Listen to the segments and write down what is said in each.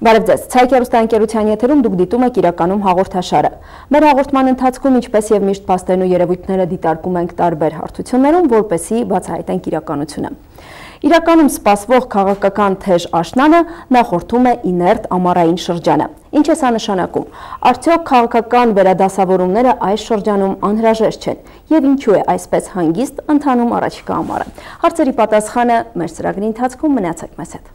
Բարև ձեզ, Ցայք հեռուստաընկերության եթերում դուք դիտում եք իրականում հաղորդաշարը։ Մեր հաղորդման ընթացքում ինչպես եւ միշտ փաստերն ու երևույթները դիտարկում ենք տարբեր հարթություններում, որպեսզի բացահայտենք իրականությունը։ Իրականում սպասվող քաղաքական թեժ աշնանը նախորդում է իներտ ամառային շրջանը։ Ինչ է սա նշանակում։ Արդյոք քաղաքական վերադասավորումները այս շրջանում անհրաժեշտ չեն եւ ինչու է այսպես հանգիստ ընթանում առաջիկա ամառը։ Հարցերի պատասխանը մեր ծրագրի ընթացքում մնացեք մեզ հետ։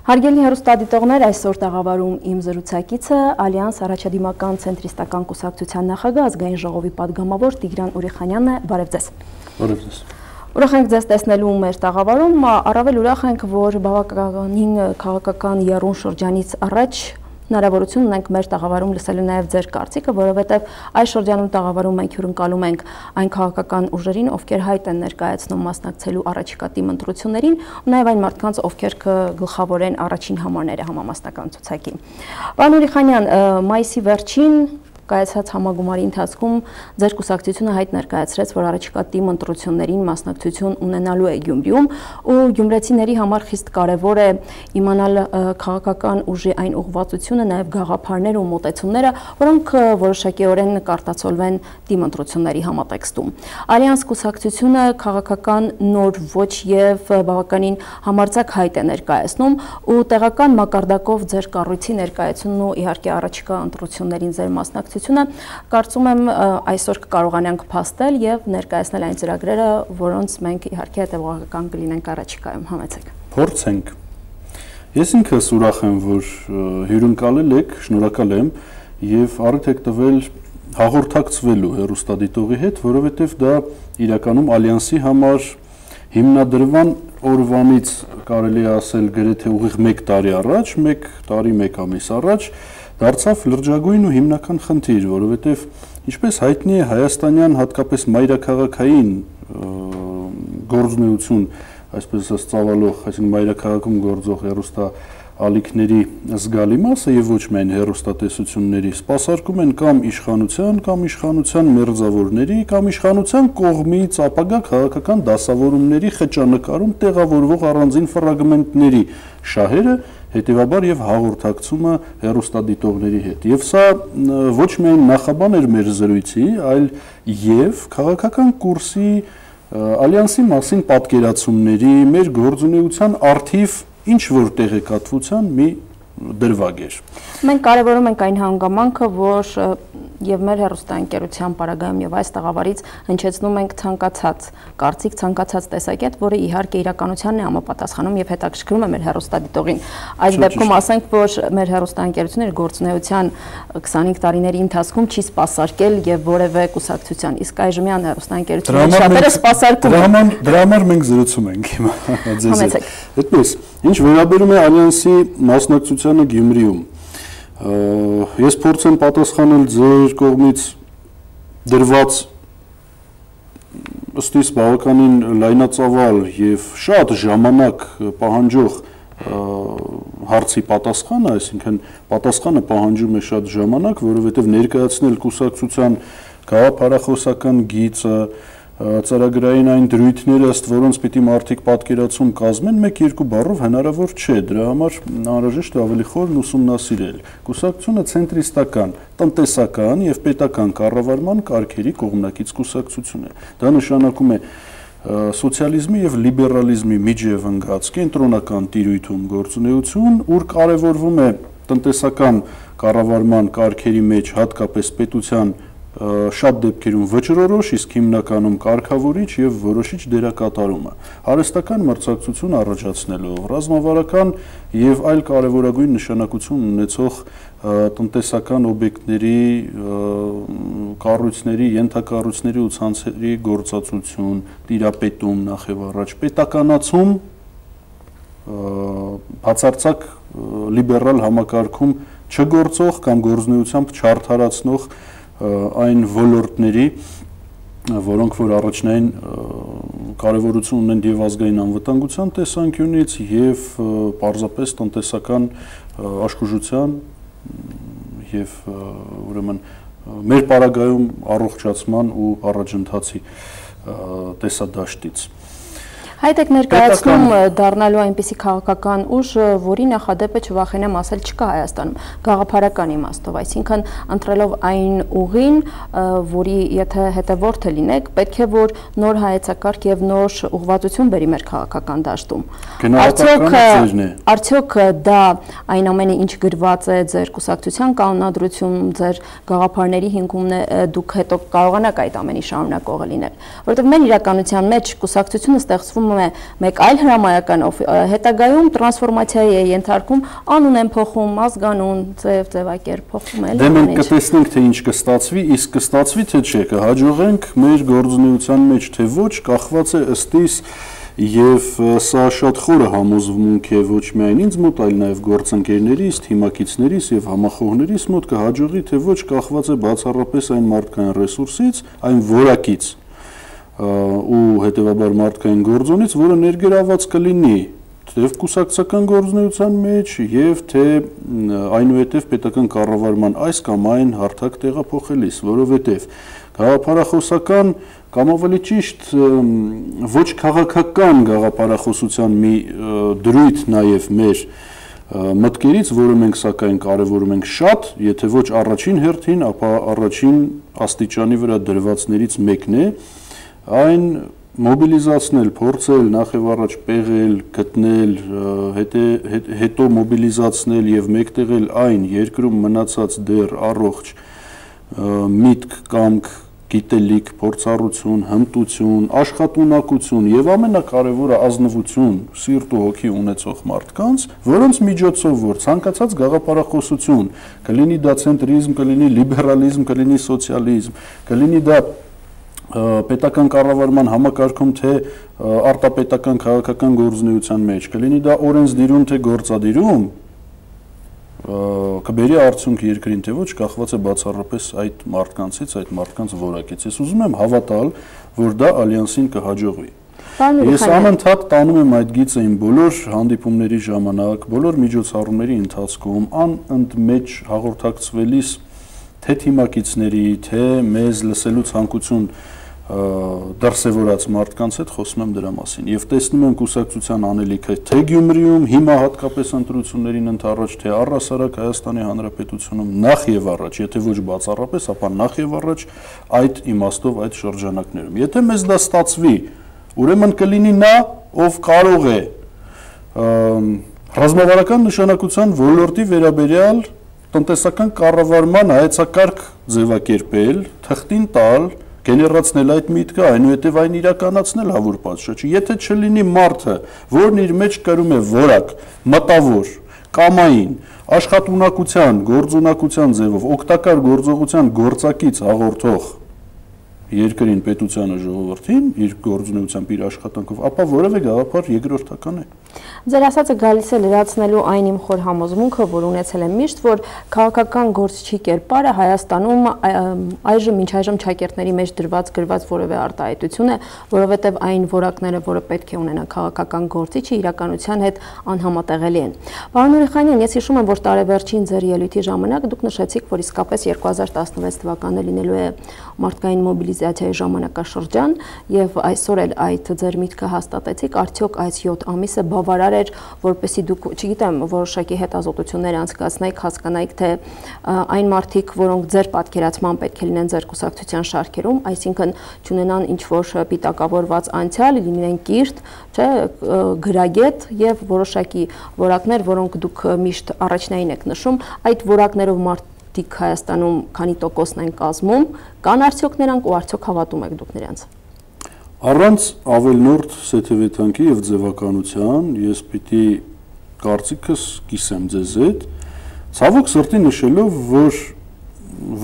Հարգելի հեռուստադիտողներ, այսօր տաղավարում իմ զրուցակիցը Ալյանս առաջադիմական ցենտրիստական կուսակցության նախագահ ազգային ժողովի падգամավոր Տիգրան Ուրիխանյանն է։ Բարև ձեզ։ Բարև ձեզ։ Ուրախ ենք ձեզ տեսնելու մեր տաղավարում, առավել ուրախ ենք, որ բավականին քաղաքական եռուն շրջանից առաջ հնարավորություն ունենք մեր տաղավարում լսելու նաև ձեր կարծիքը, որովհետև այս շրջանում տաղավարում մենք հյուրընկալում ենք այն քաղաքական ուժերին, ովքեր հայտ են ներկայացնում մասնակցելու առաջիկա տիմ ընտրություններին, ու նաև այն մարդկանց, ովքեր գլխավորեն առաջին համարները համամասնական ցուցակի։ Պարոն Ուրիխանյան, մայիսի վերջին կայացած համագումարի ընթացքում ձեր կուսակցությունը հայտ ներկայացրեց, որ առաջիկա տիմ ընտրություններին մասնակցություն ունենալու է Գյումրիում, ու գյումրեցիների համար խիստ կարևոր է իմանալ քաղաքական ուժի այն ուղղվածությունը, նաև գաղափարները ու մոտեցումները, որոնք որոշակիորեն կարտացոլվեն տիմ ընտրությունների համատեքստում։ Ալյանս կուսակցությունը քաղաքական նոր ոճ եւ բավականին համարձակ հայտ է ներկայացնում, ու տեղական մակարդակով ձեր կառույցի ներկայացումն ու իհարկե առաջիկա ընտրություններին ձեր մասնակցությունը կարծում եմ այսօր կկարողանանք փաստել եւ ներկայացնել այն ծրագրերը, որոնց մենք իհարկե հետևողական կլինենք առաջիկայում, համեցեք։ Փորձենք։ Ես ինքս ուրախ եմ, որ հյուրընկալել եք, շնորհակալ եմ եւ առիթ եք տվել հաղորդակցվելու հեռուստադիտողի հետ, որովհետեւ դա իրականում Ալյանսի համար հիմնադրման օրվանից կարելի է ասել գրեթե ուղիղ 1 տարի առաջ, 1 տարի 1 ամիս առաջ դարձավ լրջագույն ու հիմնական խնդիր, որովհետև ինչպես հայտնի է հայաստանյան հատկապես մայրաքաղաքային գործունեություն, այսպես ծավալող, այսինքն մայրաքաղաքում գործող հեռուստաալիքների զգալի մասը եւ ոչ միայն հեռուստատեսությունների սպասարկում են կամ իշխանության մերձավորների կամ իշխանության կողմից ապագա քաղաքական դասավորումների խճանկարում տեղավորվող առանձին ֆրագմենտների շահերը, հետևաբար եւ հաղորդակցումը հեռուստադիտողների հետ։ Եվ սա ոչ միայն նախաբան էր մեր զրույցի, այլ եւ քաղաքական կուրսի Ալյանսի մասին պատկերացումների, մեր գործունեության արդիվ ինչ որ տեղեկատվության մի դրվագ էր։ Մենք կարևորում ենք այն հանգամանքը, որ եւ մեր հեռուստաընկերության պարագայում եւ այս տաղավարից հնչեցնում ենք ցանկացած կարծիք, ցանկացած տեսակետ, որը իհարկե իրականությանն է համապատասխանում եւ հետաքրքրում է մեր հեռուստադիտողին։ Այս դեպքում ասենք, որ մեր հեռուստաընկերությունն իր գործունեության 25 տարիների ընթացքում չի սպասարկել եւ որևէ կուսակցության, իսկ այժմյան հեռուստաընկերությունները շատերը սպասարկում են։ Դրա համար մենք զրուցում ենք հիմա ձեզ հետ։ Այդպես, ինչ վերաբերում է Ալյանսի մասնակցությանը Գյումրիում, ես փորձեմ պատասխանել ձեր կողմից դրված ըստ իս բավականին լայնածավալ եւ շատ ժամանակ պահանջող հարցի պատասխանը, այսինքն պատասխանը պահանջում է շատ ժամանակ, որովհետեւ ներկայացնել կուսակցության գաղափարախոսական գիծը, ծրագրային այն դրույթները, ըստ որոնց պիտի մարդիկ պատկերացում կազմեն, 1-2 բառով հնարավոր չէ, դրա համար անհրաժեշտ է ավելի խորն ուսումնասիրել։ Կուսակցությունը ցենտրիստական, տնտեսական եւ պետական կառավարման կարգերի կողմնակից կուսակցություն է։ Դա նշանակում է սոցիալիզմի եւ լիբերալիզմի միջև ընկած կենտրոնական տիրույթում գործունեություն, ուր կարևորվում է տնտեսական կառավարման կարգերի մեջ հատկապես պետության շատ դեպքերում վճռորոշ, իսկ հիմնականում կարգավորիչ եւ որոշիչ դերակատարումը, հարստական մրցակցություն առաջացնելով, ռազմավարական եւ այլ կարևորագույն նշանակություն ունեցող տնտեսական օբյեկտների, կառույցների, ենթակառույցների ու ցանցերի գործածություն, տիրապետում նախ եւ առաջ, պետականացում, բացարձակ լիբերալ համակարգում չգործող կամ գործունեությամբ չարդարացնող այն ոլորտների, որոնք որ առաջնային կարևորություն ունեն եւ ազգային անվտանգության տեսանկյունից եւ պարզապես տնտեսական աշխուժության եւ ուրեմն մեր պարագայում առողջացման ու առաջընթացի տեսադաշտից։ Հայտ եք ներկայացնում դառնալու այնպիսի քաղաքական ուժ, որի նախադեպը չվախենամ ասել չկա Հայաստանում, գաղափարական իմաստով, այսինքն ընտրելով այն ուղին, որի եթե հետևորդը լինեք, պետք է որ նոր հայեցակարգ եւ նոր ուղղվածություն բերի մեր քաղաքական դաշտում։ Արդյոք դա այն ամենը ինչ գրված է ձեր կուսակցության կանոնադրությունում, ձեր գաղափարների հիմքում դուք հետո կարողանաք այդ ամենի շարունակողը լինել, որովհետև մեր իրականության մեջ կուսակցությունը ստեղծվում է մեկ այլ հրամայականով, հետագայում տրանսֆորմացիայի է ենթարկվում, անուն են փոխում, ազգանուն, ձևակերպ փոխում է։ Դե մենք կտեսնենք թե ինչ կստացվի, իսկ կստացվի թե չէ, կհաջողենք մեր գործունեության մեջ թե ոչ, կախված է ըստ իս եւ սա շատ խորը համոզմունք է ոչ միայն ինձ մոտ, այլ նաեւ գործընկերներիս, թիմակիցներիս եւ համախոհներիս մոտ կհաջողի թե ոչ, կախված է բացառապես այն մարդկային ռեսուրսից, այն որակից ու հետեւաբար մարդկային գործոնից, որը ներգրաված կլինի թե կուսակցական գործունեության մեջ եւ թե այնուհետեւ պետական կառավարման այս կամ այն հարթակ տեղափոխելիս, որովհետեւ գաղափարախոսական կամ ավելի ճիշտ ոչ քաղաքական գաղափարախոսության մի դրույթ նաեւ մեր մտքերից, որը մենք սակայն կարևորում ենք շատ, եթե ոչ առաջին հերթին, ապա առաջին աստիճանի վրա դրվածներից մեկն է, այն մոբիլիզացնել, փորձել նախ եւ առաջ պեղել, գտնել, հետո մոբիլիզացնել եւ մեկտեղել այն երկրում մնացած դեռ առողջ միտք, կամք, գիտելիք, փորձառություն, հմտություն, աշխատունակություն եւ ամենակարևորը ազնվություն, սիրտ ու հոգի ունեցող մարդկանց, որոնց միջոցով որ ցանկացած գաղափարախոսություն, կլինի դա ցենտրիզմ, կլինի լիբերալիզմ, կլինի սոցիալիզմ, կլինի դա պետական կառավարման համակարգում թե արտապետական քաղաքական գործունեության մեջ, կլինի դա օրենսդիրում թե գործադիրում, կբերի արդյունք երկրին թե ոչ, կախված է բացառապես այդ մարդկանցից, այդ մարդկանց որակից։ Ես ուզում եմ հավատալ, որ դա ալյանսին կհաջողվի։ Ես անընդհատ տանում եմ այդ գիծը իմ բոլոր հանդիպումների ժամանակ, բոլոր միջոցառումների ընթացքում, անընդմեջ հաղորդակցվելիս թե թիմակիցների, թե մեզ լսելու ցանկություն դրսևորած մարդկանց հետ խոսում եմ դրա մասին եւ տեսնում եմ կուսակցության անելիքը թե Գյումրիում, հիմա հատկապես ընտրություններին ընդառաջ, թե առհասարակ Հայաստանի Հանրապետությունում նախ եւ առաջ, եթե ոչ բացառապես, ապա նախ եւ առաջ այդ իմաստով այդ շրջանակներում։ Եթե մեզ դա ստացվի, ուրեմն կլինի նա, ով կարող է ռազմավարական նշանակության ոլորտի վերաբերյալ տնտեսական կառավարման հայեցակարգ ձևակերպել, թղթին տալ, գեներացնել այդ միտքը, այնուհետև այն իրականացնել հավուր պատշաճ։ Եթե չլինի մարդը, որն իր մեջ կրում է որակ, մտավոր, կամային, աշխատունակության, գործունակության ձևով, օգտակար գործողության գործակից հաղորդող երկրին, պետությանը, ժողովրդին, իր գործունեությամբ, իր աշխատանքով, ապա որևէ գաղափար երկրորդական է։ Ձեր ասածը գալիս է լրացնելու այն իմ խոր համոզմունքը, որ ունեցել եմ միշտ, որ քաղաքական գործչի կերպարը Հայաստանում այժմ մինչ այժմ ճակերտների մեջ գրված որևէ արտահայտություն է, որովհետև այն որակները, որը պետք է ունենա քաղաքական գործիչը, իրականության հետ անհամատեղելի են։ Պարոն Ուրիխանյան, ես հիշում եմ, որ տարեվերջին ձեր ելույթի ժամանակ դուք նշեցիք, որ իսկապես 2016 թվականը լինելու է մարդկային մոբիլիզացիայի ժամանակաշրջան եւ այսօր էլ այդ ձեր միտքը հաստատեցիք, արդյոք այս 7 ամիսը բավարար էր, որպեսզի դուք, չգիտեմ, որոշակի հետազոտություններ անցկացնեք, հասկանայիք, թե այն մարդիկ, որոնք ձեր պատկերացման պետք է լինեն ձեր կուսակցության շարքերում, այսինքն չունենան ինչ-որ պիտակավորված անցյալ, լինեն կիրթ, չէ, գրագետ եւ որոշակի որակներ, որոնք դուք միշտ առաջնային եք նշում, այդ որակներով մարդիկ Հայաստանում քանի տոկոսն են կազմում, կան արդյոք նրանք ու արդյոք հավատում եք դուք նրանց։ Առանց ավելնորդ սեթևեթանքի եւ ձևականության ես պիտի կարծիքս կիսեմ ձեզ հետ, ցավոք սրտի նշելով, որ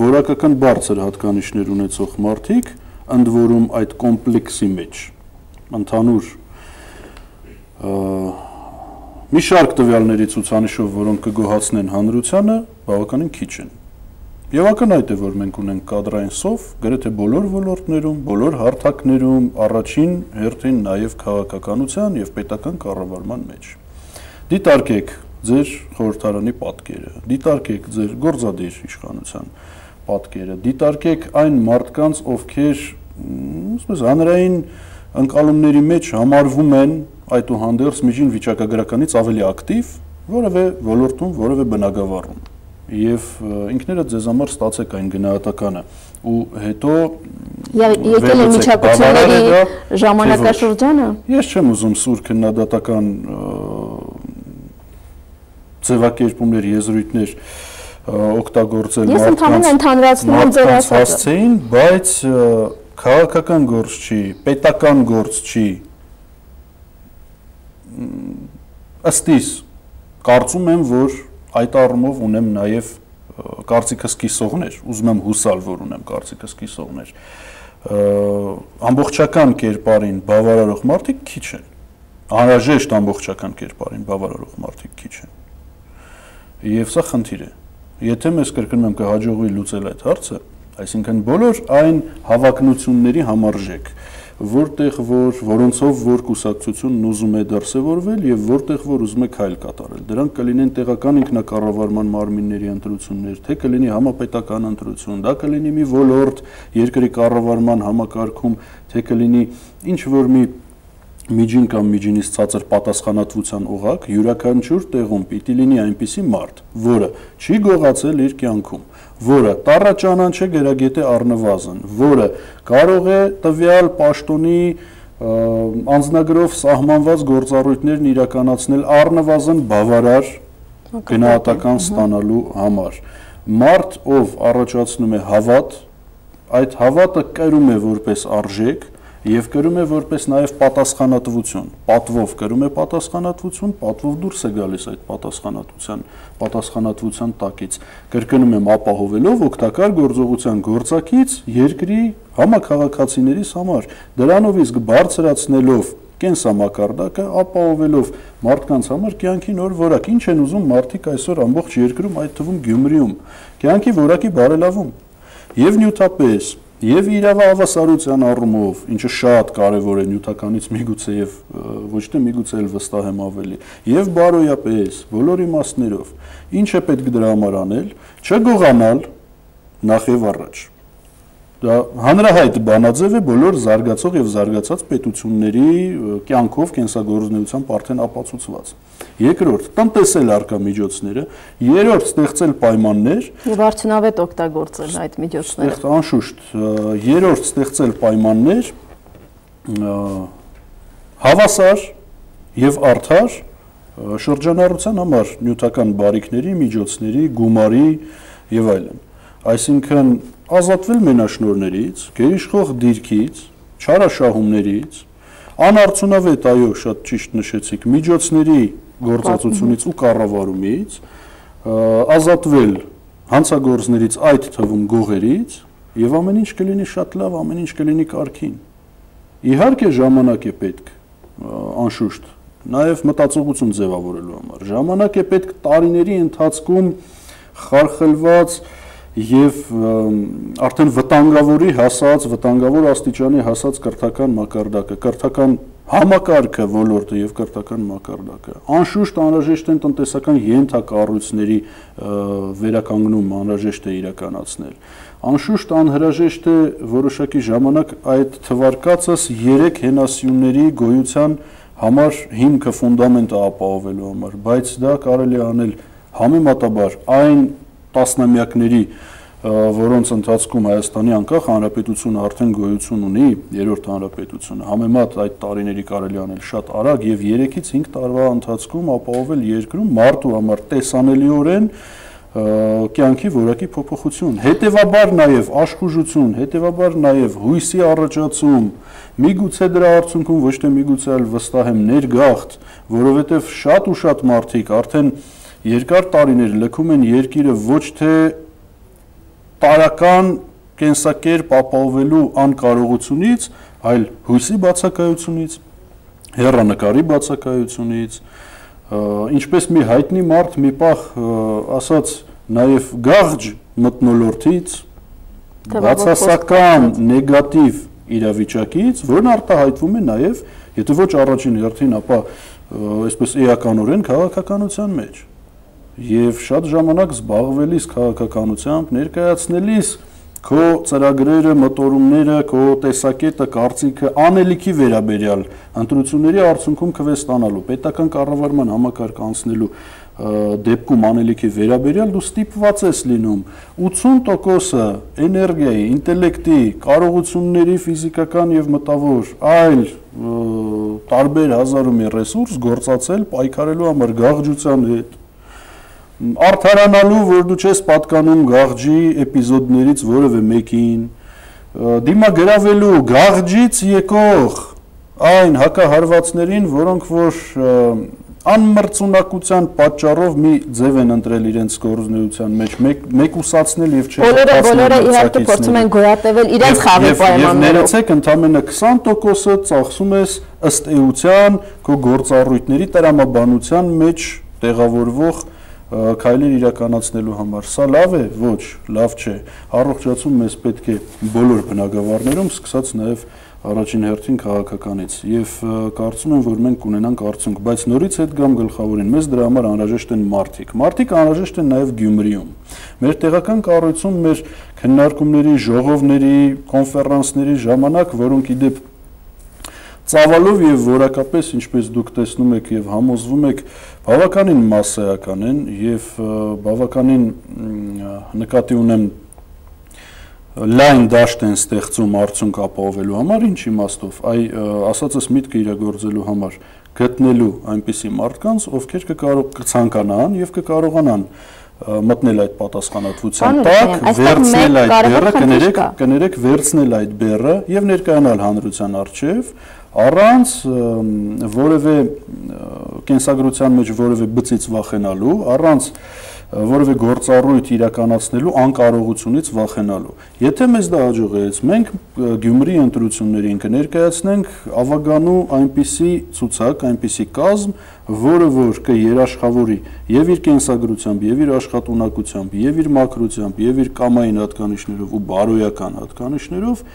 որակական բարձր հատկանիշներ ունեցող մարդիկ, ընդ որում այդ կոմպլեքսի մեջ ընդհանուր մի շարք տվյալների ցուցանիշով, որոնք կգոհացնեն հանրությանը, բավականին քիչ են։ Եվ ակնհայտ է, որ մենք ունենք կադրային սով գրեթե բոլոր ոլորտներում, բոլոր հարթակներում, առաջին հերթին նաև քաղաքականության եւ պետական կառավարման մեջ։ Դիտարկեք ձեր խորհրդարանի պատկերը, դիտարկեք ձեր գործադիր իշխանության պատկերը, դիտարկեք այն մարդկանց, ովքեր, ասես հանրային ընկալումների մեջ համարվում են այդուհանդերձ միջին վիճակագրականից ավելի ակտիվ որևէ ոլորտում, որևէ բնագավառում։ Եվ ինքներդ ձեզ համար ստացեք այն գնահատականը ու հետո եկել է միջակայքների ժամանակաշրջանը։ Ես չեմ ուզում սուր քննադատական ձևակերպումներ, եզրույթներ օգտագործել Ես ընդհանրապես ընդհանրացնում եմ ձեր ասածը, բայց քաղաքական գործ չի, պետական գործ չի։ Ըստ իս կարծում եմ, որ այդ առումով ունեմ նաև կարծիքս կիսողներ, ուզում եմ հուսալ, որ ունեմ կարծիքս կիսողներ։ Ամբողջական կերպարին բավարարող մարդիկ քիչ են։ Անհրաժեշտ ամբողջական կերպարին բավարարող մարդիկ քիչ են։ Եվ սա խնդիր է։ Եթե մեզ կրկնում եմ կհաջողվի լուծել այդ հարցը, այսինքն բոլոր այն հավակնությունների համարժեք, որտեղ որոնցով որ կուսակցությունն ուզում է դրսևորվել եւ որտեղ որ ուզում է քայլ կատարել, դրանք կլինեն տեղական ինքնակառավարման մարմինների ընտրություններ, թե կլինի համապետական ընտրություն, դա կլինի մի ոլորտ երկրի կառավարման համակարգում, թե կլինի ինչ որ մի միջին կամ միջինից ցածր պատասխանատվության օղակ, յուրաքանչյուր տեղում պիտի լինի այնպիսի մարդ, որը չի գողացել իր կյանքում, որը տառաճանան չէ գերագետե առնվազն, որը կարող է տվյալ պաշտոնի անձնագրով սահմանված գործառույթներն իրականացնել առնվազն բավարար գնահատական ստանալու համար։ Մարդ, ով առաջացնում է հավատ, այդ հավատը կրում է որպես արժեք եւ կրում է որպես նաեւ պատասխանատվություն, պատվով կրում է պատասխանատվություն, պատվով դուրս է գալիս այդ պատասխանատվության տակից, կրկնում եմ ապահովելով օգտակար գործողության գործակից երկրի համաքաղաքացիներիս համար, դրանով իսկ բարձրացնելով կենսամակարդակը, ապահովելով մարդկանց համար կյանքի նոր որակ, ինչ են ուզում մարդիկ այսօր ամբողջ երկրում, այդ թվում Գյումրիում, կյանքի որակի բարելավում եւ նյութապես Եվ իրավահավասարության առումով, ինչը շատ կարևոր է նյութականից միգուցե եւ ոչ թե միգուցե էլ վստահ եմ ավելի, եւ բարոյապես, բոլոր իմաստներով, ինչ է պետք դրա համար անել, չգողանալ նախ եւ առաջ։ Դա հանրահայտ բանաձև է բոլոր զարգացող եւ զարգացած պետությունների կյանքով կենսագործունեությամբ արդեն ապացուցված։ Երկրորդ, տնտեսել արկա միջոցները, երրորդ, ստեղծել պայմաններ եւ արդյունավետ օգտագործել այդ միջոցները։ Անշուշտ, երրորդ, ստեղծել պայմաններ հավասար եւ արդար շրջանառության համար նյութական բարիքների, միջոցների, գումարի եւ այլն։ Այսինքն ազատվել մենաշնորհներից, գերիշխող դիրքից, չարաշահումներից, անարդյունավետ, այո, շատ ճիշտ նշեցիք, միջոցների գործածությունից ու կառավարումից, ազատվել հանցագործներից, այդ թվում գողերից, եւ ամեն ինչ կլինի շատ լավ, ամեն ինչ կլինի կարգին։ Իհարկե ժամանակ է պետք, անշուշտ, նաեւ մտածողություն ձևավորելու համար։ Ժամանակ է պետք տարիների ընթացքում խարխլված եւ արդեն վտանգավորի հասած, վտանգավոր աստիճանի հասած կրթական մակարդակը, կրթական համակարգը ոլորտը եւ կրթական մակարդակը։ Անշուշտ անհրաժեշտ են տնտեսական ենթակառույցների վերականգնում, անհրաժեշտ է իրականացնել։ Անշուշտ անհրաժեշտ է որոշակի ժամանակ այդ թվարկածս 3 հենասյուների գոյության համար հիմքը ֆունդամենտը ապահովելու համար, բայց դա կարելի է անել համեմատաբար այն տասնամյակների, որոնց ընթացքում Հայաստանի անկախ հանրապետությունը արդեն գոյություն ունի, երրորդ հանրապետությունը, համեմատ այդ տարիների կարելի անել շատ արագ եւ 3-ից 5 տարվա ընթացքում ապահովել երկրում մարդու համար տեսանելիորեն կյանքի որակի փոփոխություն, հետևաբար նաեւ աշխուժություն, հետևաբար նաեւ հույսի առաջացում, միգուցե դրա արդյունքում ոչ թե միգուցե այլ վստահ եմ ներգաղթ, որովհետեւ շատ ու շատ մարդիկ արդեն երկար տարիներ լքում են երկիրը ոչ թե տարական կենսակերպ ապահովելու անկարողությունից, այլ հույսի բացակայությունից, հեռանկարի բացակայությունից, ինչպես մի հայտնի մարդ մի պահ ասաց նաև գաղջ մթնոլորտից, բացասական նեգատիվ իրավիճակից, որն արտահայտվում է նաև, եթե ոչ առաջին հերթին, ապա այսպես էականորեն քաղաքականության մեջ։ Եվ շատ ժամանակ զբաղվելիս քաղաքականությամբ, ներկայացնելիս քո ծրագրերը, մտորումները, քո տեսակետը, կարծիքը անելիքի վերաբերյալ ընտրությունների արդյունքում քվե ստանալու, պետական կառավարման համակարգ անցնելու դեպքում անելիքի վերաբերյալ դու ստիպված ես լինում 80% էներգիայի, ինտելեկտի, կարողությունների ֆիզիկական եւ մտավոր այլ տարբեր հազարումի ռեսուրս գործածել պայքարելու համար գաղջության հետ արդարանալու, որ դու չես պատկանում գաղջի էպիզոդներից որևէ մեկին, դիմագրավելու գաղջից եկող այն հակահարվածներին, որոնք որ անմրցունակության պատճառով մի ձև են ընտրել իրենց գործունեության մեջ, մեկուսացնել եւ չհետացնել։ Բոլորը իհարկե փորձում են գոյատևել իրենց խաղի պայմաններով։ Եվ ներեցեք ընդամենը 20%-ը ծախսում ես ըստ էության քո գործառույթների տրամաբանության մեջ տեղավորվող քայլեր իրականացնելու համար։ Սա լավ է, ոչ, լավ չէ։ Առողջացում մեզ պետք է բոլոր բնագավառներում, սկսած նաև առաջին հերթին քաղաքականից եւ կարծում եմ, որ մենք կունենանք արդյունք, բայց նորից հետ գամ գլխավորին, մեզ դրա համար անհրաժեշտ են մարդիկ։ Մարդիկ անհրաժեշտ են նաև Գյումրիում։ Մեր տեղական կառույցում մեր քննարկումների, ժողովների, կոնֆերանսների ժամանակ, որոնք իդեպ ծավալով եւ որակապես, ինչպես դուք տեսնում եք եւ համոզվում եք, բավականին մասսայական են եւ բավականին նկատի ունեմ լայն դաշտ են ստեղծում արդյունք ապահովելու համար, ինչ իմաստով, ասածս միտքը իրագործելու համար գտնելու այնպիսի մարդկանց, ովքեր կցանկանան եւ կկարողանան մտնել այդ պատասխանատվության տակ, վերցնել այդ բեռը, կներեք վերցնել այդ բեռը եւ ներկայանալ հանրության առջեւ առանց որևէ կենսագրության մեջ որևէ բծից վախենալու, առանց որևէ գործառույթ իրականացնելու անկարողությունից վախենալու։ Եթե մեզ դա հաջողեց, մենք Գյումրի ընտրություններին կներկայացնենք ավագանու այնպիսի ցուցակ, այնպիսի կազմ, որը որ կերաշխավորի եւ իր կենսագրությամբ, եւ իր աշխատունակությամբ, եւ իր մաքրությամբ, եւ իր կամային հատկանիշներով ու բարոյական հատկանիշներով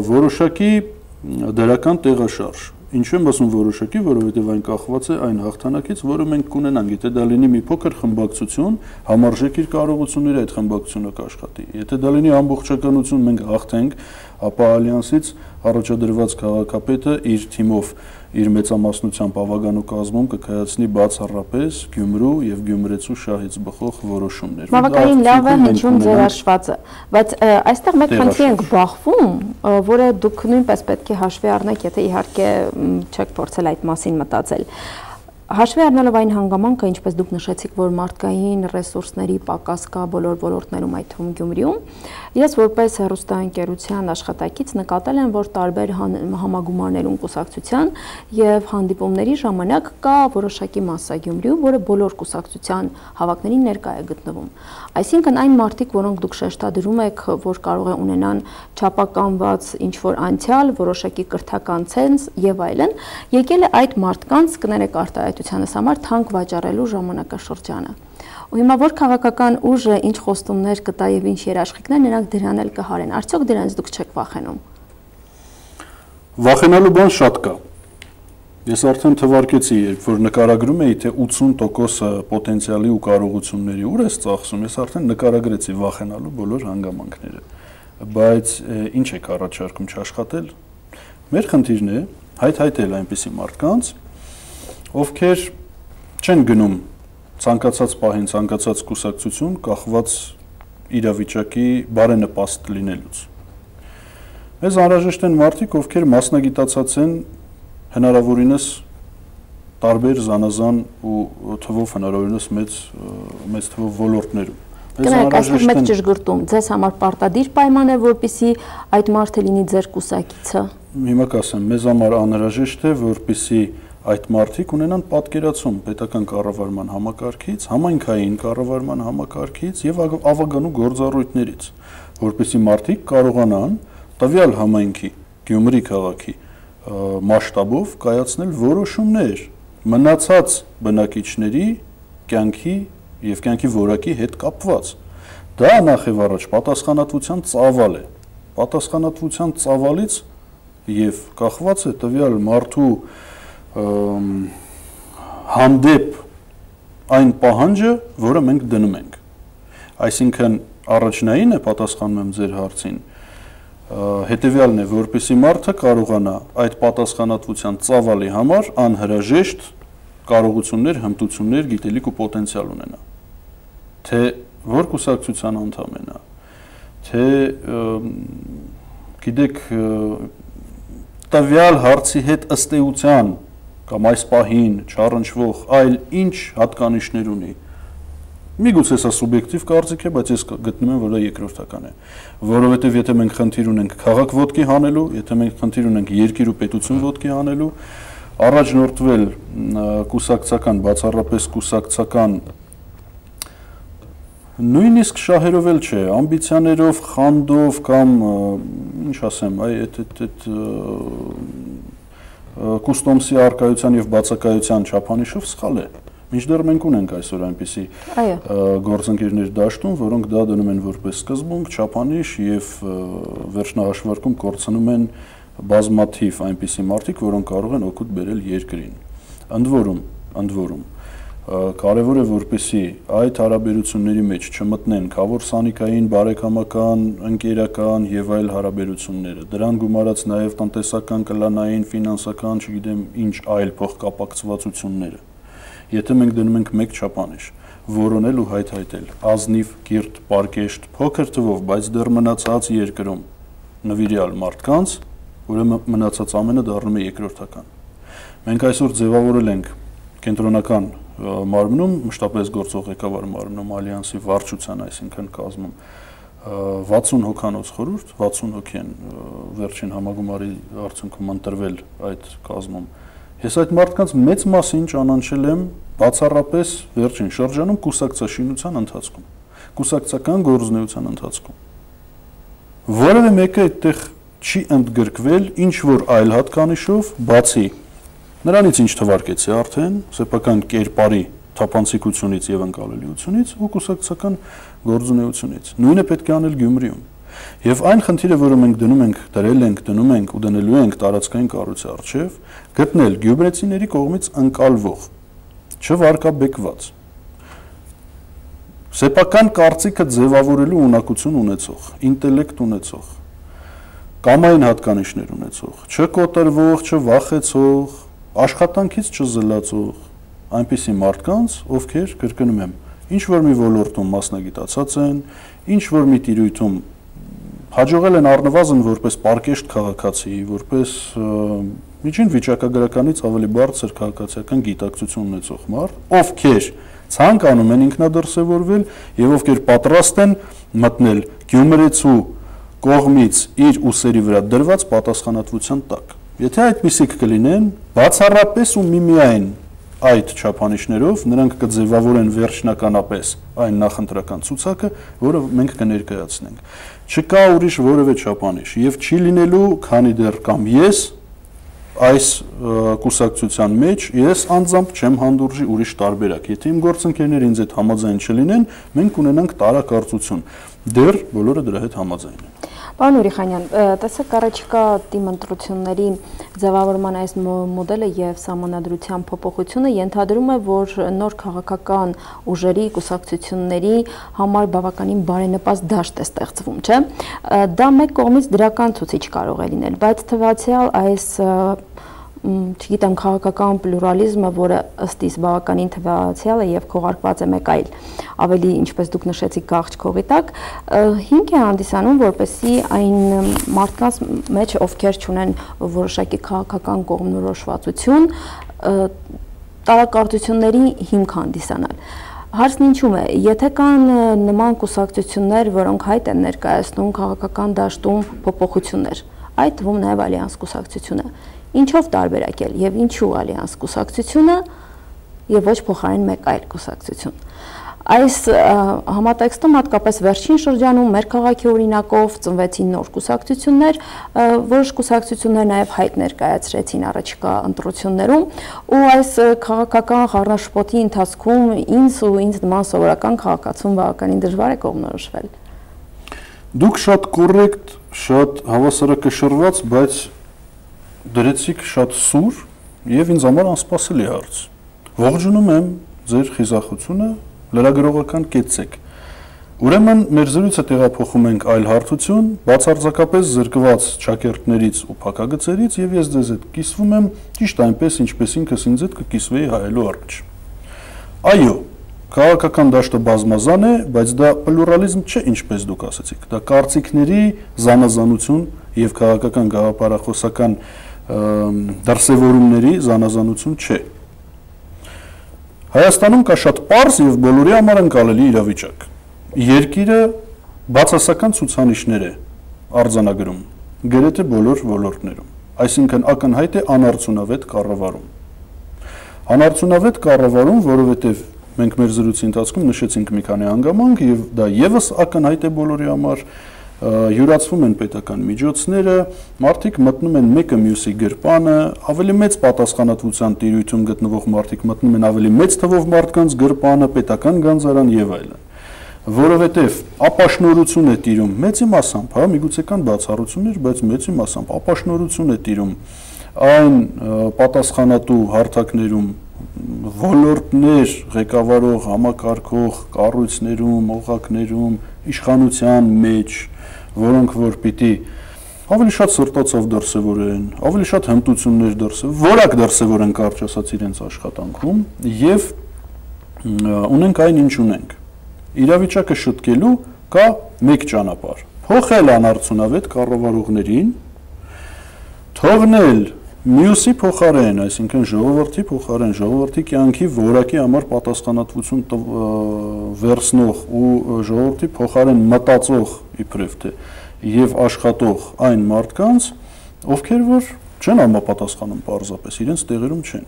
որոշակի դրական տեղաշարժ։ Ինչու եմ ասում որոշակի, որովհետև այն կախված է այն հաղթանակից, որը մենք կունենանք, եթե դա լինի մի փոքր խմբակցություն, համարժեք իր կարողությունները այդ խմբակցությունը կաշխատի։ Եթե դա լինի ամբողջականություն, մենք հաղթենք, ապա ալյանսից առաջադրված քաղաքապետը իր թիմով, իր մեծամասնությամբ ավագանու կազմում կկայացնի բացառապես Գյումրու եւ Գյումրեցու շահից բխող որոշումներ։ Բավականին լավ է հնչում ձեր հաշվածը, բայց այստեղ մեկ խնդրի ենք բախվում, որը դուք նույնպես պետք է հաշվի առնեք, եթե իհարկե չեք փորձել այդ մասին մտածել։ Հաշվի առնելով այն հանգամանքը, ինչպես դուք նշեցիք, որ մարդկային ռեսուրսների պակաս կա բոլոր ոլորտներում, այդ թվում Գյումրիում, ես որպես հեռուստաընկերության աշխատակից նկատել եմ, որ տարբեր համագումարներում կուսակցության եւ հանդիպումների ժամանակ կա որոշակի մասսա Գյումրիում, որը բոլոր կուսակցության հավաքներին ներկա է գտնվում։ Այսինքն այն մարդիկ, որոնք դուք շեշտադրում եք, որ կարող է ունենան չափականված ինչ-որ անցյալ, որոշակի կրթական ցենզ եւ այլն, եկել է այդ մարդկանց կներեք արտահայտությանս համար թանկ վաճառելու ժամանակաշրջանը։ Ու հիմա որ քաղաքական ուժը ինչ խոստումներ կտա եւ ինչ երաշխիքներ, նրանք դրան էլ կհարեն։ Արդյոք դրանից դուք չեք վախենում։ Վախենալու բան շատ կա։ Ես արդեն թվարկեցի, երբ որ նկարագրում էի, թե 80% պոտենցիալի ու կարողությունների ուր է ծախսում, ես արդեն նկարագրեցի վախենալու բոլոր հանգամանքները։ Բայց ինչ եք առաջարկում չաշխատել։ Մեր խնդիրն է հայթայթել այնպիսի մարդկանց, ովքեր չեն գնում ցանկացած պահին ցանկացած կուսակցություն կախված իրավիճակի բարենպաստ լինելուց։ Մեզ անհրաժեշտ են մարդիկ, ովքեր մասնագիտացած են հնարավորինս տարբեր զանազան ու թվով հնարավորինս մեծ թվով ոլորտներում։ Կներեք, այստեղ մեծ ճշգրտում, ձեզ համար պարտադիր պայման է, որպեսզի այդ մարդը լինի ձեր կուսակիցը։ Հիմա կասեմ, մեզ համար անհրաժեշտ է, որպեսզի այդ մարդիկ ունենան պատկերացում պետական կառավարման համակարգից, համայնքային կառավարման համակարգից եւ ավագանու գործառույթներից, որպեսզի մարդիկ կարողանան տվյալ համայնքի, Գյումրի քաղաքի մասշտաբով կայացնել որոշումներ մնացած բնակիչների կյանքի եւ կյանքի որակի հետ կապված։ Դա նախ եւ առաջ պատասխանատվության ծավալ է։ Պատասխանատվության ծավալից եւ կախված է տվյալ մարդու հանդեպ այն պահանջը, որը մենք դնում ենք։ Այսինքն Առաջնայինը պատասխանում եմ ձեր հարցին, հետևյալն է, որպեսզի մարդը կարողանա այդ պատասխանատվության ծավալի համար անհրաժեշտ կարողություններ, հմտություններ, գիտելիք ու պոտենցիալ ունենա։ Թե որ կուսակցության անդամ է նա, թե գիտեք տվյալ հարցի հետ ըստ էության կամ այս պահին չառնչվող այլ ինչ հատկանիշներ ունի։ Միգուցե սա սուբյեկտիվ կարծիք է, բայց ես գտնում եմ, որ դա երկրորդական է, որովհետև եթե մենք խնդիր ունենք քաղաք ոտքի հանելու, եթե մենք խնդիր ունենք երկիր ու պետություն ոտքի հանելու, առաջնորդվել կուսակցական, բացառապես կուսակցական նույնիսկ շահերով էլ չէ, ամբիցիաներով, խանդով կամ ինչ ասեմ, այդ կուստոմսի արկայության եւ բացակայության չափանիշով սխալ է։ Մինչդեռ մենք ունենք այսօր այնպիսի գործընկերներ դաշտում, որոնք դա դնում են որպես սկզբունք, չափանիշ եւ վերջնահաշվարկում կորցնում են բազմաթիվ այնպիսի մարդիկ, որոնք կարող են օգուտ բերել երկրին։ Ընդ որում կարևոր է, որպեսզի այդ հարաբերությունների մեջ չմտնեն քավոր սանիկային, բարեկամական, ընկերական եւ այլ հարաբերությունները։ Դրան գումարած նաեւ տնտեսական, կլանային, ֆինանսական, չգիտեմ, ինչ այլ փոխկապակցվածությունները։ Եթե մենք դնում ենք մեկ չափանիշ, որոնել ու հայթայթել, ազնիվ, կիրթ, պարկեշտ, փոքր թվով, բայց դեռ մնացած երկրում նվիրյալ մարդկանց, ուրեմն մնացած ամենը դառնում է երկրորդական։ Մենք այսօր ձևավորել ենք կենտրոնական մարմնում, մշտապես գործող ղեկավար մարմնում ալյանսի վարչության, այսինքն կազմում 60 հոգանոց խորհուրդ, 60 հոգի են վերջին համագումարի արդյունքում ընտրվել այդ կազմում։ Ես այդ մարդկանց մեծ մասին ճանաչել եմ բացառապես վերջին շրջանում կուսակցաշինության ընթացքում, կուսակցական գործունեության ընթացքում։ Որևէ մեկը այդտեղ չի ընդգրկվել ինչ որ այլ հատկանիշով, բացի նրանից ինչ թվարկեցի արդեն, սեփական կերպարի թափանցիկությունից եւ ընկալելիությունից ու կուսակցական գործունեությունից։ Նույնը պետք է անել Գյումրիում։ Եվ այն խնդիրը, որը մենք դնում ենք, դնում ենք ու դնելու ենք տարածքային կառույցի առջև, գտնել գյումրեցիների կողմից ընկալվող, չվարկաբեկված, սեփական կարծիքը ձևավորելու ունակություն ունեցող, ինտելեկտ ունեցող, կամային հատկանիշներ ունեցող, չկոտրվող, չվախեցող, աշխատանքից չզլացող, այնպիսի մարդկանց, ովքեր, կրկնում եմ, ինչ որ մի ոլորտում մասնագիտացած են, ինչ որ մի տիրույթում հաջողել են առնվազն որպես պարկեշտ քաղաքացի, որպես միջին վիճակագրականից ավելի բարձր քաղաքացիական գիտակցություն ունեցող մարդ, ովքեր ցանկանում են ինքնադրսևորվել եւ ովքեր պատրաստ են մտնել գյումրեցու կողմից իր ուսերի վրա դրված պատասխանատվության տակ։ Եթե այդպիսիք կլինեն, բացառապես ու միմիայն այդ չափանիշներով նրանք կձևավորեն վերջնականապես այն նախընտրական ցուցակը, որը մենք կներկայացնենք։ Չկա ուրիշ որևէ չափանիշ եւ չի լինելու, քանի դեռ կամ ես այս կուսակցության մեջ ես անձամբ չեմ հանդուրժի ուրիշ տարբերակ։ Եթե իմ գործընկերները ինձ հետ համաձայն չլինեն, մենք ունենանք տարակարծություն։ Դեռ բոլորը դրա հետ համաձայն են։ Պարոն Ուրիխանյան, տեսեք առաջիկա դիմընտրությունների ձևավորման այս մոդելը եւ սահմանադրության փոփոխությունը ենթադրում է, որ նոր քաղաքական ուժերի, կուսակցությունների համար բավականին բարենպաստ դաշտ է ստեղծվում, չէ՞։ Դա մեկ կողմից դրական ցուցիչ կարող է լինել, բայց թվացial այս չգիտեմ քաղաքական պլուրալիզմը, որը ըստ իս բավականին թվացial է եւ քողարկված է մեկ այլ ավելի, ինչպես դուք նշեցիք, գաղջ քողի տակ, հիմք է հանդիսանում, որպեսզի այն մարդկանց մեջ, ովքեր չունեն որոշակի քաղաքական կողմնորոշվածություն, տարակարծությունների հիմք հանդիսանալ։ Հարցն ինչու՞մ է, եթե կան նման կուսակցություններ, որոնք հայտ են ներկայացնում քաղաքական դաշտում փոփոխություններ, այդ թվում նաև Ալյանս կուսակցությունը, ինչով տարբերակել եւ ինչու Ալյանս կուսակցությունը եւ ոչ փոխարեն մեկ այլ կուսակցություն։ Այս համատեքստում հատկապես վերջին շրջանում մեր քաղաքի օրինակով ծնվեցին նոր կուսակցություններ, որոշ կուսակցություններ նաև հայտ ներկայացրեցին առաջիկա ընտրություններում, ու այս քաղաքական խառնաշփոթի ընթացքում ինձ նման սովորական քաղաքացուն բավականին դժվար է կողմնորոշվել։ Դուք շատ կոռեկտ, շատ հավասարակշռված, բայց դրեցիք շատ սուր եւ ինձ համար անսպասելի հարց։ Ողջունում եմ ձեր խիզախությունը, լրագրողական կեցեք, Ուրեմն մեր զրույցը տեղափոխում ենք այլ հարթություն, բացարձակապես զրկված ճակերտներից ու փակագծերից, եւ ես ձեզ հետ կիսվում եմ ճիշտ այնպես, ինչպես ինքս ինձ հետ կկիսվեի հայելու առաջ։ Այո, քաղաքական դաշտը բազմազան է, բայց դա պլուրալիզմ չէ, ինչպես դուք ասացիք, դա կարծիքների զանազանություն եւ քաղաքական գաղափարախոսական դրսևորումների զանազանություն չէ։ Հայաստանում կա շատ պարզ եւ բոլորի համար ընկալելի իրավիճակ։ Երկիրը բացասական ցուցանիշներ է արձանագրում գրեթե բոլոր ոլորտներում, այսինքն ակնհայտ է անարդյունավետ կառավարում։ Անարդյունավետ կառավարում, որովհետև մենք մեր զրույցի ընթացքում նշեցինք մի քանի հանգամանք եւ դա եւս ակնհայտ է բոլորի համար, յուրացվում են պետական միջոցները, մարդիկ մտնում են մեկը մյուսի գրպանը, ավելի մեծ պատասխանատվության տիրույթում գտնվող մարդիկ մտնում են ավելի մեծ թվով մարդկանց գրպանը, պետական գանձարան եւ այլն։ Որովհետև ապաշնորություն է տիրում մեծի մասամբ, հա, միգուցե կան բացառություններ, բայց մեծի մասամբ ապաշնորություն է տիրում այն պատասխանատու հարթակներում, ոլորտներ ղեկավարող, համակարգող կառույցներում, օղակներում, իշխանության մեջ, որոնք որ պիտի ավելի շատ սրտացավ դրսևորեն, ավելի շատ հմտություններ դրսևորեն, որակ դրսևորեն կարճ ասած իրենց աշխատանքում եւ ունենք այն ինչ ունենք։ Իրավիճակը շտկելու կա մեկ ճանապարհ։ Փոխել անարդյունավետ կառավարողներին, թողնել մյուսի փոխարեն, այսինքն ժողովրդի փոխարեն, ժողովրդի կյանքի որակի համար պատասխանատվություն վերցնող ու ժողովրդի փոխարեն մտածող իբրև թե եւ աշխատող այն մարդկանց, ովքեր որ չեն համապատասխանում պարզապես, իրենց տեղերում չեն։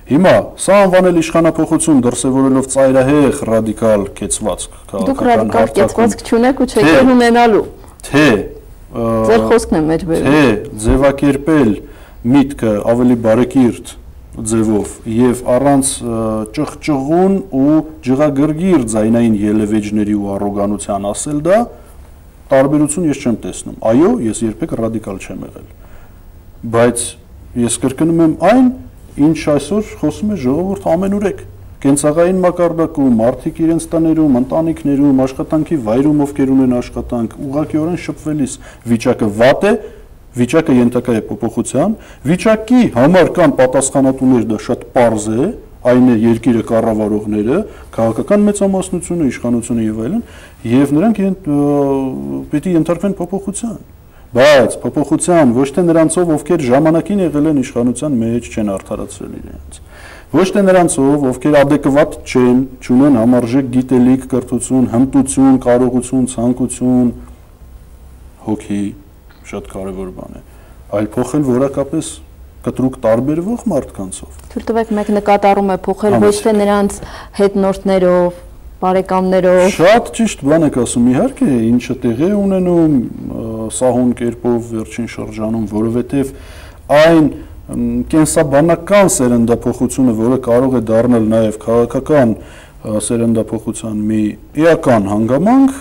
Հիմա սա անվանել իշխանափոխություն դրսևորելով ծայրահեղ ռադիկալ կեցվածք Դուք ռադիկալ կեցվածք չունեք ու չեք ունենալու։ Թե ձեր խոսքն է մեջ բերում։ Թե ձևակերպել միտքը ավելի բարեկիրթ ձևով եւ առանց ճղճղուն ու ջղագրգիռ ձայնային ելևեջների ու առոգանության ասել դա տարբերություն ես չեմ տեսնում։ Այո, ես երբեք ռադիկալ չեմ եղել։ Բայց ես կրկնում եմ այն, ինչ այսօր խոսում է ժողովուրդ ամենուրեք, կենցաղային մակարդակում, մարդիկ իրենց տներում, ընտանիքներում, աշխատանքի վայրում ովքեր ունեն աշխատանք, ուղղակիորեն շփվելիս վիճակը վատ է, վիճակը ենթակա է փոփոխության, վիճակի համար կան պատասխանատուներ, դա շատ պարզ է, այն է երկիրը կառավարողները, քաղաքական մեծամասնությունը, իշխանությունը եւ այլն, եւ նրանք պիտի ենթարկվեն փոփոխության։ Բայց փոփոխության ոչ թե նրանցով, ովքեր ժամանակին եղել են իշխանության մեջ, չեն արդարացրել իրենց։ Ոչ թե նրանցով, ովքեր adekvat չեն, չունեն համարժեք գիտելիք, կրթություն, հմտություն, կարողություն, ցանկություն, հոգի, շատ կարևոր բան է, այլ փոխել որակապես կտրուկ տարբերվող մարդկանցով։ Թույլ տվեք մեկ նկատառում է փոխել ոչ թե նրանց հետնորդներով, բարեկամներով։ Շատ ճիշտ բան եք ասում, իհարկե, ինչը տեղի է ունենում սահուն կերպով վերջին շրջանում, որովհետև այն կենսաբանական սերնդափոխությունը, որը կարող է դառնալ նաև քաղաքական սերնդափոխության մի էական հանգամանք,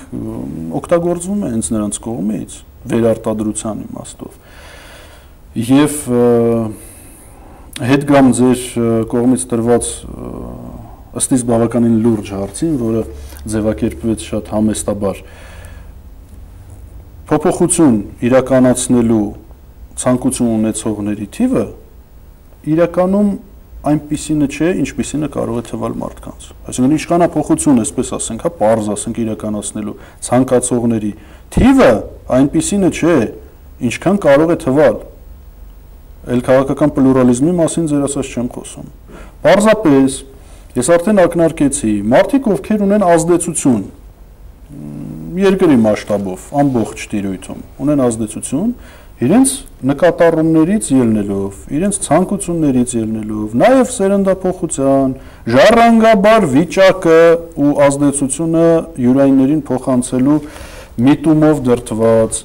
օգտագործվում է հենց նրանց կողմից վերարտադրության իմաստով։ Եվ հետ գամ ձեր կողմից տրված ըստ իս բավականին լուրջ հարցին, որը ձևակերպվեց շատ համեստաբար։ Փոփոխություն իրականացնելու ցանկություն ունեցողների թիվը իրականում այնպիսինը չէ, ինչպիսինը կարող է թվալ մարդկանց։ Այսինքն իշխանափոխություն, այսպես ասենք, հա, պարզ ասենք իրականացնելու ցանկացողների թիվը այնպիսինը չէ, ինչքան կարող է թվալ։ Էլ քաղաքական պլուրալիզմի մասին ձեր ասած չեմ խոսում։ Պարզապես ես արդեն ակնարկեցի, մարդիկ ովքեր ունեն ազդեցություն երկրի մասշտաբով, ամբողջ տիրույթում, ունեն ազդեցություն, իրենց նկատառումներից ելնելով, իրենց ցանկություններից ելնելով, նաև սերնդափոխության, ժառանգաբար վիճակը ու ազդեցությունը յուրայիններին փոխանցելու միտումով դրդված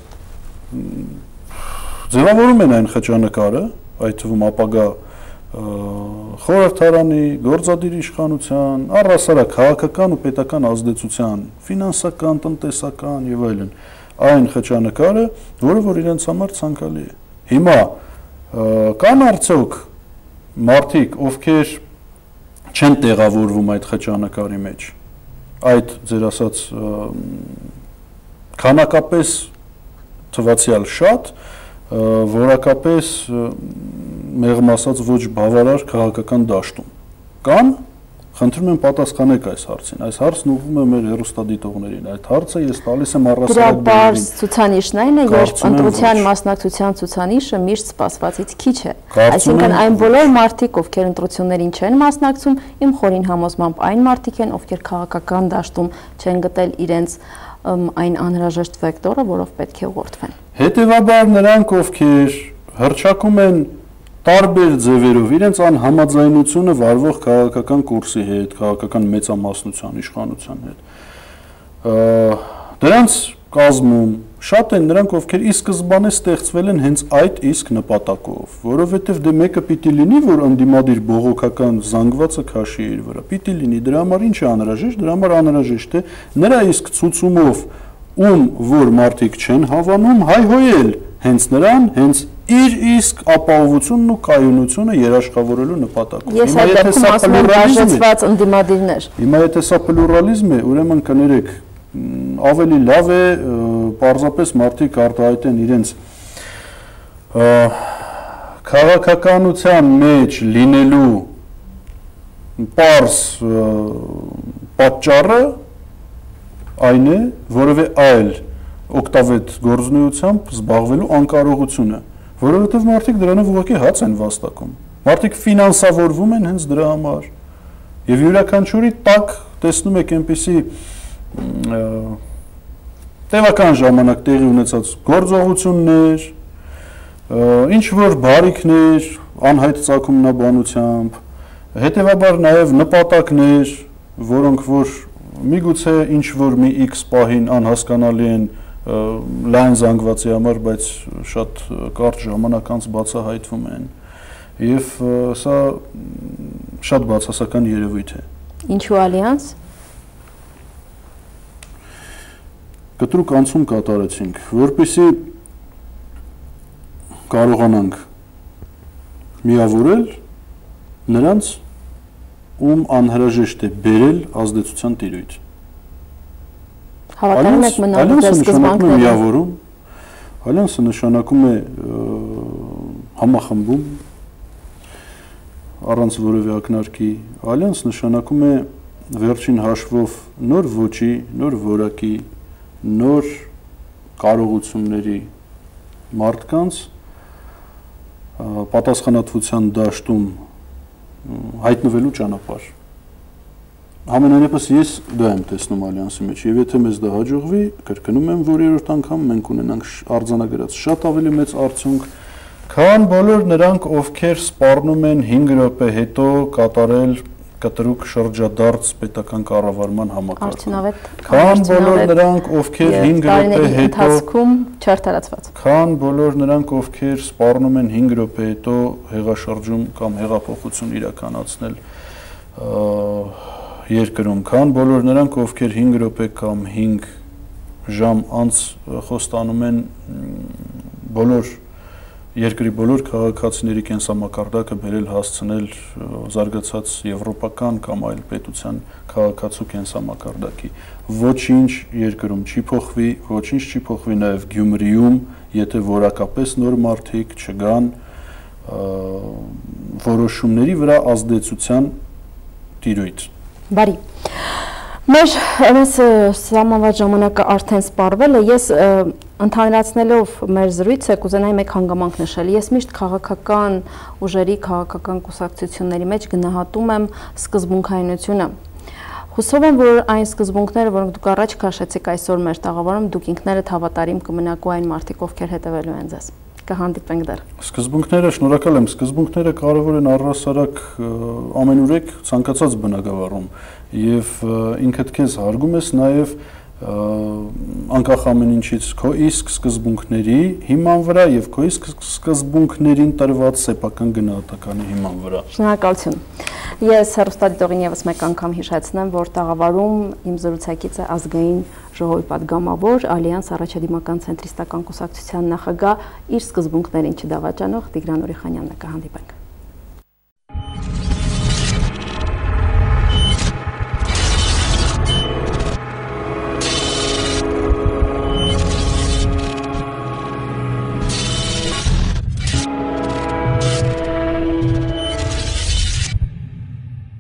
ձևավորում են այն խճանկարը, այդ թվում ապագա խորհրդարանի, գործադիր իշխանության, առհասարակ քաղաքական ու պետական ազդեցության, ֆինանսական, տնտեսական եւ այլն, այն խճանկարը, որը որ իրենց համար ցանկալի է։ Հիմա կան արդյոք մարդիկ, ովքեր չեն տեղավորվում այդ խճանկարի մեջ, այդ ձեր ասած քանակապես թվացial շատ, որակապես մեղմ ասած ոչ բավարար քաղաքական դաշտում կան, խնդրում եմ պատասխանեք այս հարցին։ Այս հարցն ուղղվում է մեր հեռուստադիտողներին։ Այդ հարցը ես տալիս եմ առասարակ բերին։ Ցուցանիշն այն է, երբ ընտրության մասնակցության ցուցանիշը միշտ սպասվածից քիչ է։ Այսինքն այն բոլոր մարդիկ, ովքեր ընտրություններին չեն մասնակցում, իմ խորին համոզմամբ այն մարդիկ են, ովքեր քաղաքական դաշտում չեն գտել իրենց այն անհրաժեշտ վեկտորը, որով պետք է ուղղորդվեն։ Հետևաբար նրանք, ովքեր հռչակում են տարբեր ձևերով իրենց անհամաձայնությունը վարվող քաղաքական կուրսի հետ, քաղաքական մեծամասնության իշխանության հետ, դրանց կազմում շատ են նրանք, ովքեր ի սկզբանե ստեղծվել են հենց այդ իսկ նպատակով, որովհետև դե մեկը պիտի լինի, որ ընդդիմադիր բողոքական զանգվածը քաշի իր վրա, պիտի լինի, դրա համար ինչ է անհրաժեշտ, դրա համար անհրաժեշտ է նրա իսկ ցուցումով ում որ մարդիկ չեն հավանում, հայհոյել հենց նրան, հենց իր իսկ ապահովությունն ու կայունությունը երաշխավորելու նպատակով։ Ես այդ դեպքում ասում եմ բաժանված ընդդիմադիրներ։ Հիմա եթե սա պլուրալիզմ է, ուրեմն կներեք, ավելի լավ է պարզապես մարդիկ արտահայտեն իրենց քաղաքականության մեջ լինելու պարզ պատճառը այն է, որևէ այլ օգտավետ գործունեությամբ զբաղվելու անկարողությունը, որովհետև մարդիկ դրանով ուղղակի հաց են վաստակում։ Մարդիկ ֆինանսավորվում են հենց դրա համար։ Եվ յուրաքանչյուրի տակ տեսնում եք այնպիսի տևական ժամանակ տեղի ունեցած գործողություններ, ինչ որ բարիքներ, անհայտ ծագումնաբանությամբ, հետևաբար նաև նպատակներ, որոնք որ միգուցե ինչ որ մի X պահին անհասկանալի են լայն զանգվածի համար, բայց շատ կարճ ժամանակ անց բացահայտվում են։ Եվ սա շատ բացասական երևույթ է։ Ինչու ալյանս։ Կտրուկ անցում կատարեցինք, որպեսզի կարողանանք միավորել նրանց, ում անհրաժեշտ է բերել ազդեցության տիրույթ։ Հավատալու եք մնալու ձեր սկզբանքները։ Միավորում, ալյանսը նշանակում է համախմբում, առանց որևէ ակնարկի, ալյանս նշանակում է վերջին հաշվով նոր ոճի, նոր որակի, նոր կարողությունների մարդկանց պատասխանատվության դաշտում հայտնվելու ճանապարհ։ Համենայնիվս ես դա եմ տեսնում ալյանսի մեջ, եւ եթե մեզ դա հաջողվի, կրկնում եմ, որ երրորդ անգամ մենք ունենանք արձանագրած շատ ավելի մեծ արդյունք, քան բոլոր նրանք, ովքեր սպառնում են 5 րոպե հետո կատարել կտրուկ շրջադարձ պետական կառավարման համակարգում։ Քան բոլոր նրանք, ովքեր 5 րոպե հետո չարտարացված։ Քան բոլոր նրանք, ովքեր սպառնում են 5 րոպե հետո հեղաշրջում կամ հեղափոխություն իրականացնել երկրում, քան բոլոր նրանք, ովքեր 5 րոպե կամ 5 ժամ անց խոստանում են բոլոր երկրի բոլոր քաղաքացիների կենսամակարդակը բերել հասցնել զարգացած եվրոպական կամ այլ պետության քաղաքացու կենսամակարդակի։ Ոչինչ երկրում չի փոխվի, ոչինչ չի փոխվի նաև Գյումրիում, եթե որակապես նոր մարդիկ չգան որոշումների վրա ազդեցության տիրույթ։ Բարի։ Մեր սահմանված ժամանակը արդեն սպառվել է, ես ընդհանրացնելով մեր զրույցը կուզենայի մեկ հանգամանք նշել։ Ես միշտ քաղաքական ուժերի, քաղաքական կուսակցությունների մեջ գնահատում եմ սկզբունքայնությունը։ Հուսով եմ, որ այն սկզբունքները, որոնք դուք առաջ քաշեցիք այսօր մեր տաղավարում, դուք ինքներդ հավատարիմ կմնաք այն մարդիկ, ովքեր հետևելու են ձեզ։ Կհանդիպենք դեռ։ Սկզբունքները, շնորհակալ եմ, սկզբունքները կարևոր են առհասարակ ամենուրեք ցանկացած բնակավարում եւ ինքդ քեզ հարգում ես նաեւ անկախ ամեն ինչից քո իսկ սկզբունքների հիման վրա եւ քո իսկ սկզբունքներին տրված սեփական գնահատականի հիման վրա։ Շնորհակալություն։ Ես հեռուստադիտողին եւս մեկ անգամ հիշեցնեմ, որ տաղավարում իմ զրուցակիցը ազգային ժողովի պատգամավոր Ալյանս առաջադիմական ցենտրիստական կուսակցության նախագահ իր սկզբունքներին չդավաճանող Տիգրան Օրիխանյանն է։ Կհանդիպենք։